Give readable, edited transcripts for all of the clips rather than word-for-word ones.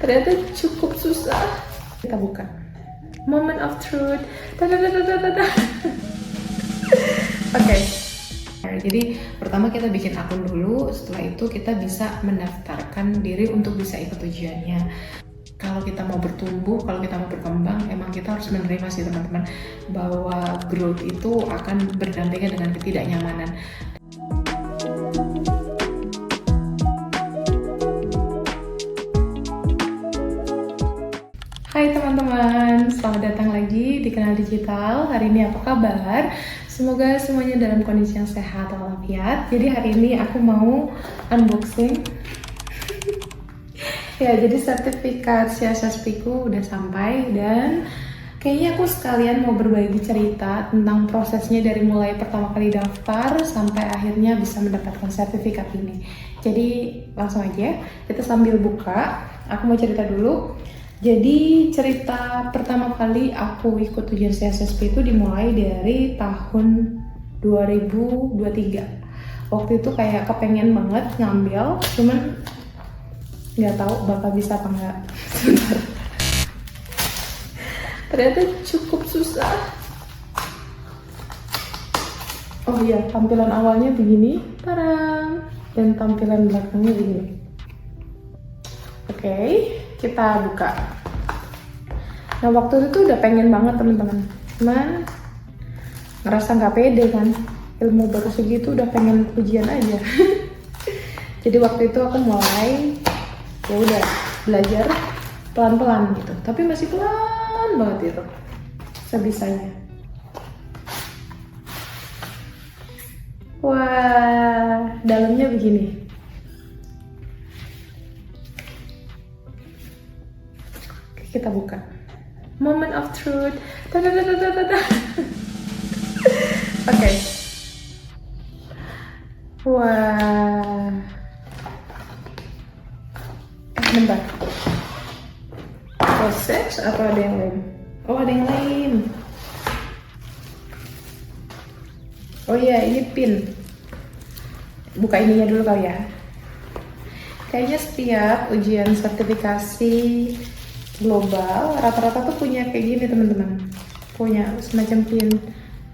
Ternyata cukup susah. Kita buka. Moment of truth. Dadadadadadada. Oke. Jadi pertama kita bikin akun dulu, setelah itu kita bisa mendaftarkan diri untuk bisa ikut ujiannya. Kalau kita mau bertumbuh, kalau kita mau berkembang, emang kita harus menerima sih teman-teman bahwa growth itu akan berdampingan dengan ketidaknyamanan. Hai teman-teman, selamat datang lagi di Kenal Digital. Hari ini apa kabar? Semoga semuanya dalam kondisi yang sehat walafiat. Jadi hari ini aku mau unboxing. Ya, jadi sertifikat CSSP ku udah sampai dan kayaknya aku sekalian mau berbagi cerita tentang prosesnya dari mulai pertama kali daftar sampai akhirnya bisa mendapatkan sertifikat ini. Jadi langsung aja, kita sambil buka. Aku mau cerita dulu. Jadi cerita pertama kali aku ikut ujian CSSP itu dimulai dari tahun 2023. Waktu itu kayak kepengen banget ngambil, cuman nggak tahu bakal bisa apa nggak. Sebentar. Ternyata cukup susah. Oh iya, tampilan awalnya begini, tarang, dan tampilan belakangnya begini. Oke, kita buka. Nah waktu itu udah pengen banget teman-teman, cuman ngerasa nggak pede kan, ilmu baru segitu udah pengen ujian aja. Jadi waktu itu aku mulai ya udah belajar pelan-pelan gitu, tapi masih pelan banget itu sebisanya. Wah, dalamnya begini. Oke, kita buka. Moment of truth. Oke. Wah. Bentar. Proses atau ada yang lain? Oh, ada yang lain. Oh iya, ini pin. Buka ininya dulu kali ya. Kayaknya setiap ujian sertifikasi global rata-rata tuh punya kayak gini teman-teman, punya semacam pin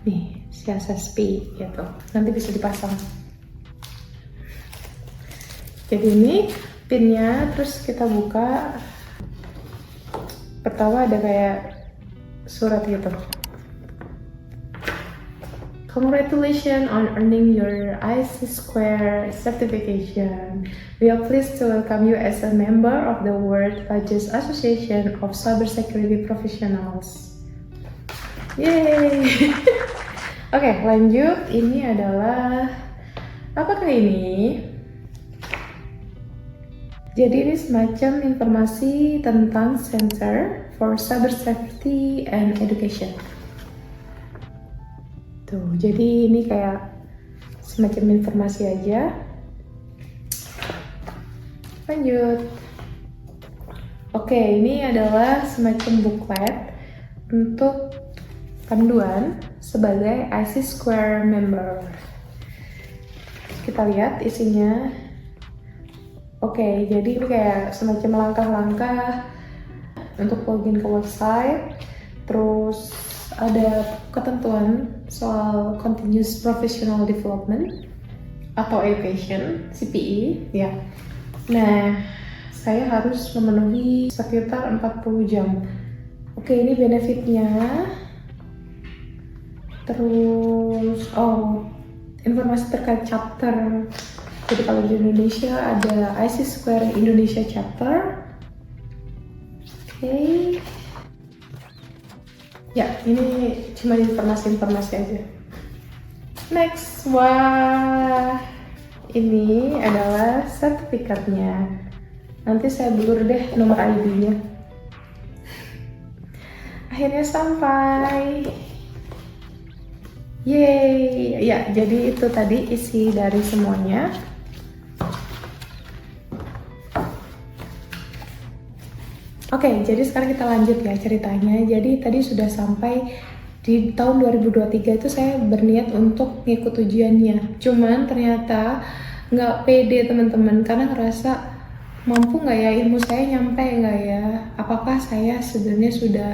nih CSSP gitu, nanti bisa dipasang. Jadi ini pinnya, terus kita buka. Pertama ada kayak surat gitu. Congratulations on earning your IC Square certification. We are pleased to welcome you as a member of the World Largest Association of Cybersecurity Professionals. Yeay! Oke, lanjut. Ini adalah apakah ini? Jadi ini semacam informasi tentang Center for Cybersecurity and Education. Tuh, jadi ini kayak semacam informasi aja. Lanjut. Oke, ini adalah semacam booklet untuk panduan sebagai IC Square member. Kita lihat isinya. Oke, jadi ini kayak semacam langkah-langkah untuk login ke website. Terus ada ketentuan soal Continuous Professional Development atau Education, CPE ya. Nah, saya harus memenuhi sekitar 40 jam. Oke, ini benefitnya. Terus, informasi terkait chapter. Jadi kalau di Indonesia ada IC Square Indonesia chapter. Oke. Ya, ini cuma informasi-informasi aja. Next, wah, ini adalah sertifikatnya. Nanti saya blur deh nomor ID-nya. Akhirnya sampai. Yeay, ya jadi itu tadi isi dari semuanya. Oke, jadi sekarang kita lanjut ya ceritanya. Jadi tadi sudah sampai di tahun 2023 itu saya berniat untuk ngikut ujiannya. Cuman ternyata nggak pede teman-teman, karena ngerasa mampu nggak ya ilmu saya nyampe nggak ya, apakah saya sebenarnya sudah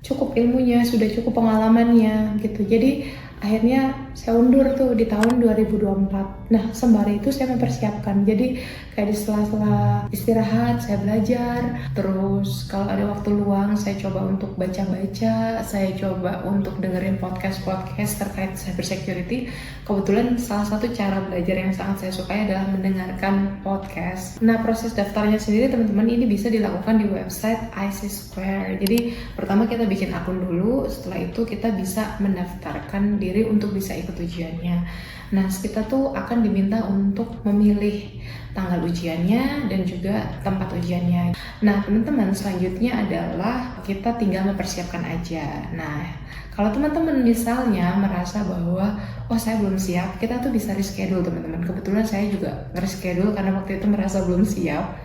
cukup ilmunya, sudah cukup pengalamannya gitu. Jadi akhirnya saya undur tuh di tahun 2024. Nah, sembari itu saya mempersiapkan. Jadi kayak di sela-sela istirahat saya belajar. Terus kalau ada waktu luang saya coba untuk baca-baca, saya coba untuk dengerin podcast-podcast terkait cyber security. Kebetulan salah satu cara belajar yang sangat saya sukai adalah mendengarkan podcast. Nah, proses daftarnya sendiri teman-teman ini bisa dilakukan di website IC Square. Jadi pertama kita bikin akun dulu, setelah itu kita bisa mendaftarkan diri untuk bisa ikut ujiannya. Nah, kita tuh akan diminta untuk memilih tanggal ujiannya dan juga tempat ujiannya. Nah, teman-teman, selanjutnya adalah kita tinggal mempersiapkan aja. Nah, kalau teman-teman misalnya merasa bahwa oh saya belum siap, kita tuh bisa reschedule teman-teman. Kebetulan saya juga reschedule karena waktu itu merasa belum siap.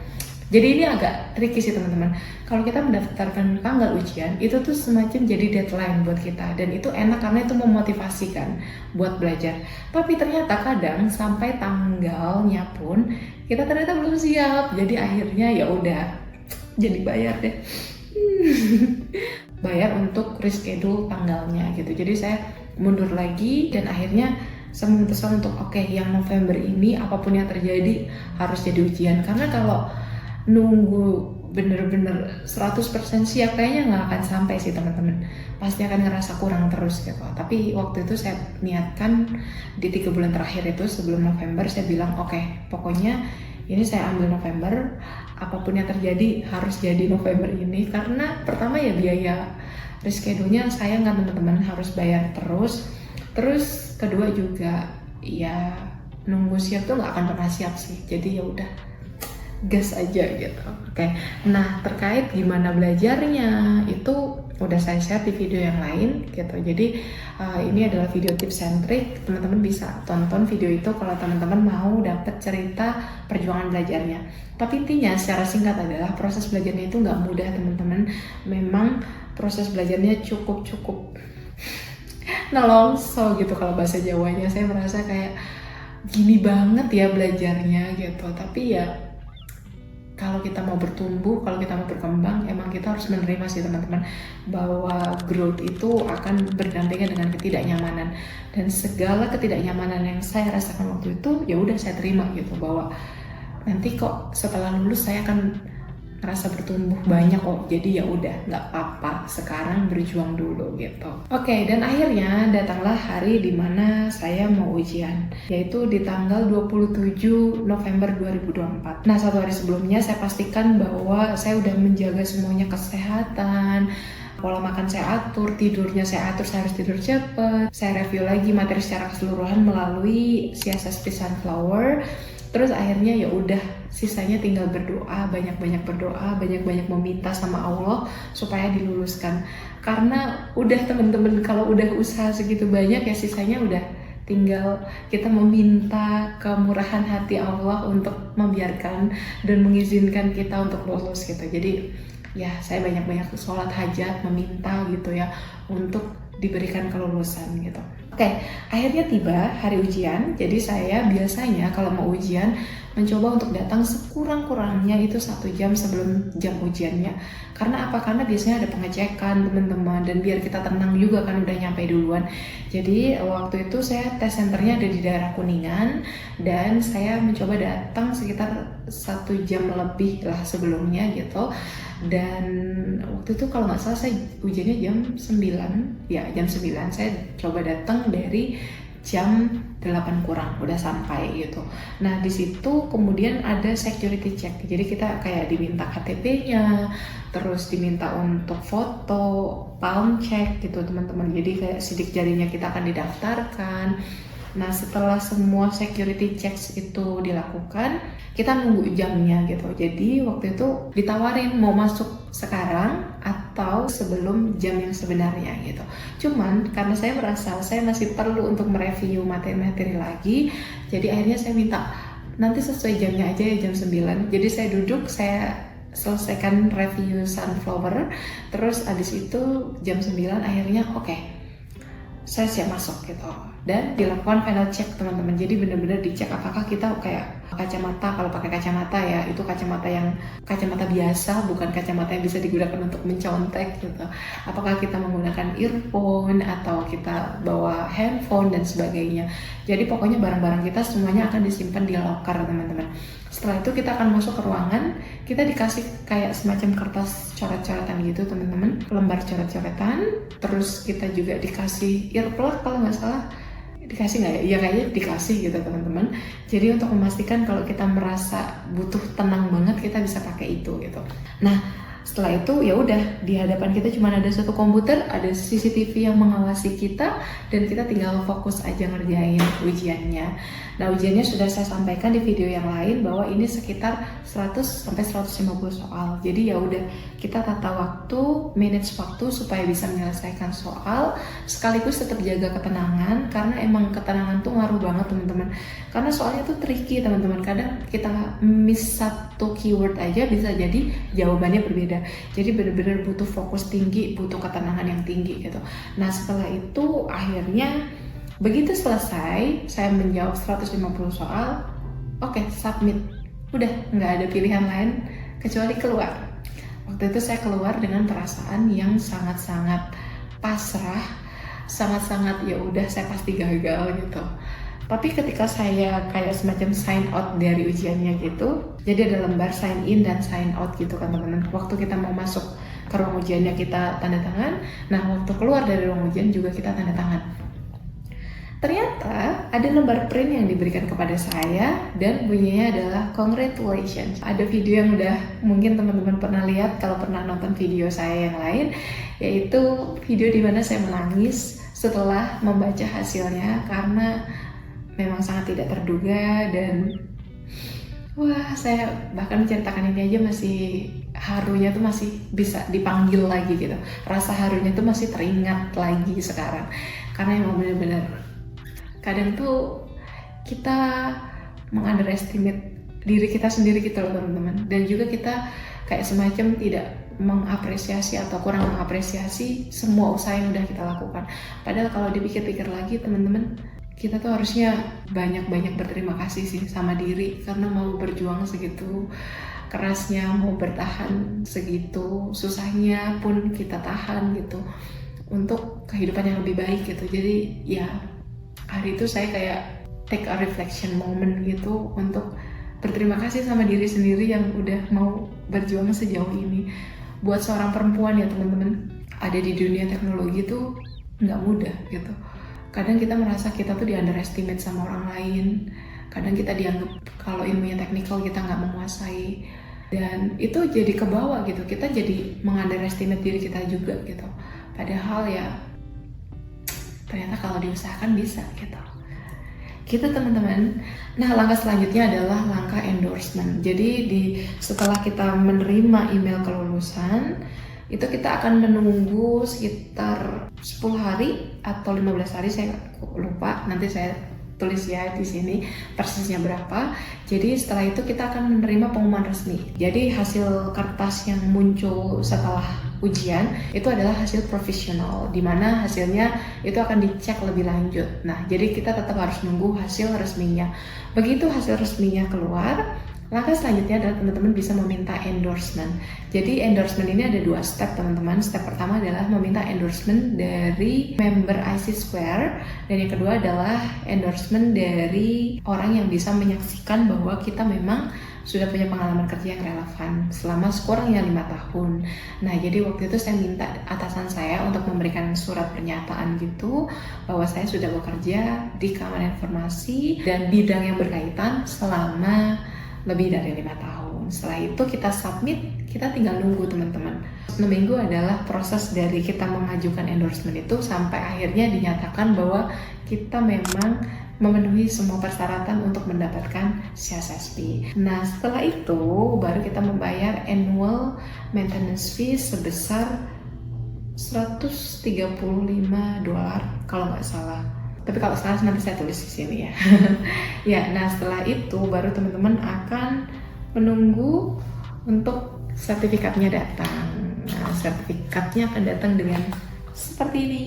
Jadi ini agak tricky sih teman-teman. Kalau kita mendaftarkan tanggal ujian, itu tuh semacam jadi deadline buat kita. Dan itu enak karena itu memotivasikan buat belajar. Tapi ternyata kadang sampai tanggalnya pun kita ternyata belum siap. Jadi akhirnya ya udah, jadi bayar deh. Bayar untuk reschedule tanggalnya gitu. Jadi saya mundur lagi dan akhirnya saya memutuskan untuk oke, yang November ini apapun yang terjadi harus jadi ujian. Karena kalau nunggu bener-bener 100% siap kayaknya nggak akan sampai sih teman-teman, pasti akan ngerasa kurang terus gitu. Tapi waktu itu saya niatkan di 3 bulan terakhir itu sebelum November saya bilang oke, pokoknya ini saya ambil November, apapun yang terjadi harus jadi November ini. Karena pertama ya biaya reschedule-nya sayang kan teman-teman, harus bayar terus kedua juga ya nunggu siap tuh nggak akan pernah siap sih. Jadi ya udah, gas aja gitu. Oke. Nah, terkait gimana belajarnya itu udah saya share di video yang lain gitu. Jadi ini adalah video tips and trick. Teman-teman bisa tonton video itu kalau teman-teman mau dapet cerita perjuangan belajarnya. Tapi intinya secara singkat adalah proses belajarnya itu nggak mudah teman-teman. Memang proses belajarnya cukup nelongso gitu kalau bahasa Jawanya. Saya merasa kayak gini banget ya belajarnya gitu. Tapi ya kalau kita mau bertumbuh, kalau kita mau berkembang, emang kita harus menerima sih teman-teman bahwa growth itu akan berdampingan dengan ketidaknyamanan. Dan segala ketidaknyamanan yang saya rasakan waktu itu, ya udah saya terima gitu, bahwa nanti kok setelah lulus saya akan ngerasa bertumbuh banyak kok. Jadi ya udah, nggak apa-apa, sekarang berjuang dulu gitu. Oke, dan akhirnya datanglah hari dimana saya mau ujian, yaitu di tanggal 27 November 2024. Nah, 1 hari sebelumnya saya pastikan bahwa saya udah menjaga semuanya, kesehatan, pola makan saya atur, tidurnya saya atur, saya harus tidur cepet. Saya review lagi materi secara keseluruhan melalui CSSP Sunflower. Terus akhirnya ya udah, sisanya tinggal berdoa, banyak-banyak berdoa, banyak-banyak meminta sama Allah supaya diluluskan. Karena udah temen-temen, kalau udah usaha segitu banyak ya sisanya udah tinggal kita meminta kemurahan hati Allah untuk membiarkan dan mengizinkan kita untuk lulus gitu. Jadi ya saya banyak-banyak sholat hajat, meminta gitu ya untuk diberikan kelulusan gitu. Oke, akhirnya tiba hari ujian. Jadi saya biasanya kalau mau ujian mencoba untuk datang sekurang-kurangnya itu 1 jam sebelum jam ujiannya. Karena apa? Karena biasanya ada pengecekan teman-teman, dan biar kita tenang juga kan udah nyampe duluan. Jadi waktu itu saya tes centernya ada di daerah Kuningan, dan saya mencoba datang sekitar 1 jam lebih lah sebelumnya gitu. Dan waktu itu kalau nggak salah saya ujiannya jam 9, ya jam 9 saya coba datang dari jam 8 kurang udah sampai gitu. Nah di situ kemudian ada security check, jadi kita kayak diminta KTP-nya, terus diminta untuk foto, palm check gitu teman-teman. Jadi kayak sidik jarinya kita akan didaftarkan. Nah setelah semua security checks itu dilakukan, kita nunggu jamnya gitu. Jadi waktu itu ditawarin mau masuk sekarang atau sebelum jam yang sebenarnya gitu. Cuman karena saya merasa saya masih perlu untuk mereview materi-materi lagi, jadi akhirnya saya minta nanti sesuai jamnya aja ya jam 9. Jadi saya duduk, saya selesaikan review Sunflower, terus abis itu jam 9 akhirnya oke, saya siap masuk gitu. dan dilakukan final check teman-teman. Jadi benar-benar dicek apakah kita kayak kacamata, kalau pakai kacamata ya itu kacamata biasa, bukan kacamata yang bisa digunakan untuk mencontek gitu. Apakah kita menggunakan earphone atau kita bawa handphone dan sebagainya. Jadi pokoknya barang-barang kita semuanya akan disimpan di locker teman-teman. Setelah itu kita akan masuk ke ruangan, kita dikasih kayak semacam kertas coret-coretan gitu teman-teman, lembar coret-coretan. Terus kita juga dikasih earplug kalau nggak salah. Dikasih nggak ya? Iya kayaknya dikasih gitu teman-teman. Jadi untuk memastikan kalau kita merasa butuh tenang banget, kita bisa pakai itu gitu. Nah setelah itu ya udah, di hadapan kita cuma ada satu komputer, ada CCTV yang mengawasi kita, dan kita tinggal fokus aja ngerjain ujiannya. Nah ujiannya sudah saya sampaikan di video yang lain bahwa ini sekitar 100 sampai 150 soal. Jadi ya udah, kita tata waktu, manage waktu supaya bisa menyelesaikan soal, sekaligus tetap jaga ketenangan, karena emang ketenangan tuh ngaruh banget teman-teman. Karena soalnya tuh tricky teman-teman, kadang kita miss satu keyword aja bisa jadi jawabannya berbeda. Jadi benar-benar butuh fokus tinggi, butuh ketenangan yang tinggi gitu. Nah setelah itu akhirnya begitu selesai, saya menjawab 150 soal, oke, submit. Udah, nggak ada pilihan lain kecuali keluar. Waktu itu saya keluar dengan perasaan yang sangat-sangat pasrah, sangat-sangat ya udah saya pasti gagal gitu. Tapi ketika saya kayak semacam sign out dari ujiannya gitu, jadi ada lembar sign in dan sign out gitu kan teman-teman. Waktu kita mau masuk ke ruang ujiannya kita tanda tangan, nah waktu keluar dari ruang ujian juga kita tanda tangan. Ternyata ada lembar print yang diberikan kepada saya dan bunyinya adalah congratulations. Ada video yang udah mungkin teman-teman pernah lihat kalau pernah nonton video saya yang lain, yaitu video di mana saya menangis setelah membaca hasilnya karena memang sangat tidak terduga. Dan wah, saya bahkan menceritakan ini aja masih harunya tuh masih bisa dipanggil lagi gitu. Rasa harunya tuh masih teringat lagi sekarang, karena emang benar-benar kadang tuh kita meng-underestimate diri kita sendiri gitu loh teman-teman. Dan juga kita kayak semacam tidak mengapresiasi atau kurang mengapresiasi semua usaha yang udah kita lakukan. Padahal kalau dipikir-pikir lagi teman-teman, kita tuh harusnya banyak-banyak berterima kasih sih sama diri, karena mau berjuang segitu kerasnya, mau bertahan segitu susahnya pun kita tahan gitu untuk kehidupan yang lebih baik gitu. Jadi ya hari itu saya kayak take a reflection moment gitu untuk berterima kasih sama diri sendiri yang udah mau berjuang sejauh ini. Buat seorang perempuan ya teman-teman, ada di dunia teknologi tuh nggak mudah gitu. Kadang kita merasa kita tuh di underestimate sama orang lain. Kadang kita dianggap kalau ilmunya teknikal kita nggak menguasai. Dan itu jadi kebawa gitu, kita jadi meng-underestimate diri kita juga gitu. Padahal ya ternyata kalau diusahakan bisa gitu teman-teman. Nah langkah selanjutnya adalah langkah endorsement. Jadi setelah kita menerima email kelulusan, itu kita akan menunggu sekitar 10 hari atau 15 hari, saya lupa, nanti saya tulis ya di sini persisnya berapa. Jadi setelah itu kita akan menerima pengumuman resmi. Jadi hasil kertas yang muncul setelah ujian itu adalah hasil provisional, di mana hasilnya itu akan dicek lebih lanjut. Nah, jadi kita tetap harus nunggu hasil resminya. Begitu hasil resminya keluar, langkah selanjutnya adalah teman-teman bisa meminta endorsement. Jadi endorsement ini ada 2 step teman-teman. Step pertama adalah meminta endorsement dari member IC Square, dan yang kedua adalah endorsement dari orang yang bisa menyaksikan bahwa kita memang sudah punya pengalaman kerja yang relevan selama sekurangnya 5 tahun. Nah, jadi waktu itu saya minta atasan saya untuk memberikan surat pernyataan gitu bahwa saya sudah bekerja di keamanan informasi dan bidang yang berkaitan selama lebih dari 5 tahun. Setelah itu kita submit, kita tinggal nunggu teman-teman. 6 minggu adalah proses dari kita mengajukan endorsement itu sampai akhirnya dinyatakan bahwa kita memang memenuhi semua persyaratan untuk mendapatkan CSSP. Nah setelah itu baru kita membayar annual maintenance fee sebesar $135 kalau nggak salah. Tapi kalau salah nanti saya tulis di sini ya. Ya, nah setelah itu baru teman-teman akan menunggu untuk sertifikatnya datang. Nah, sertifikatnya akan datang dengan seperti ini.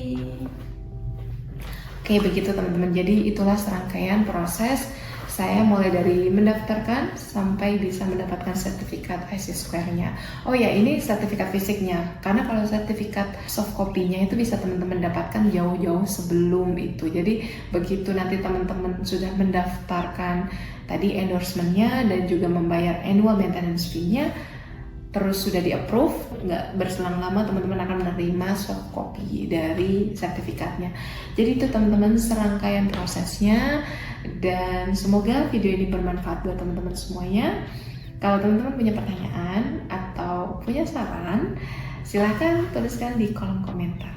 Oke, begitu teman-teman. Jadi itulah serangkaian proses saya mulai dari mendaftarkan sampai bisa mendapatkan sertifikat IC Square-nya. Oh ya, ini sertifikat fisiknya. Karena kalau sertifikat soft copy-nya itu bisa teman-teman dapatkan jauh-jauh sebelum itu. Jadi begitu nanti teman-teman sudah mendaftarkan tadi endorsement-nya dan juga membayar annual maintenance fee-nya, terus sudah di-approve, nggak berselang lama teman-teman akan menerima soft copy dari sertifikatnya. Jadi itu teman-teman serangkaian prosesnya, dan semoga video ini bermanfaat buat teman-teman semuanya. Kalau teman-teman punya pertanyaan atau punya saran, silahkan tuliskan di kolom komentar.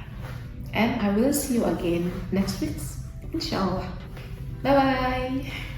And I will see you again next week, insya Allah. Bye-bye.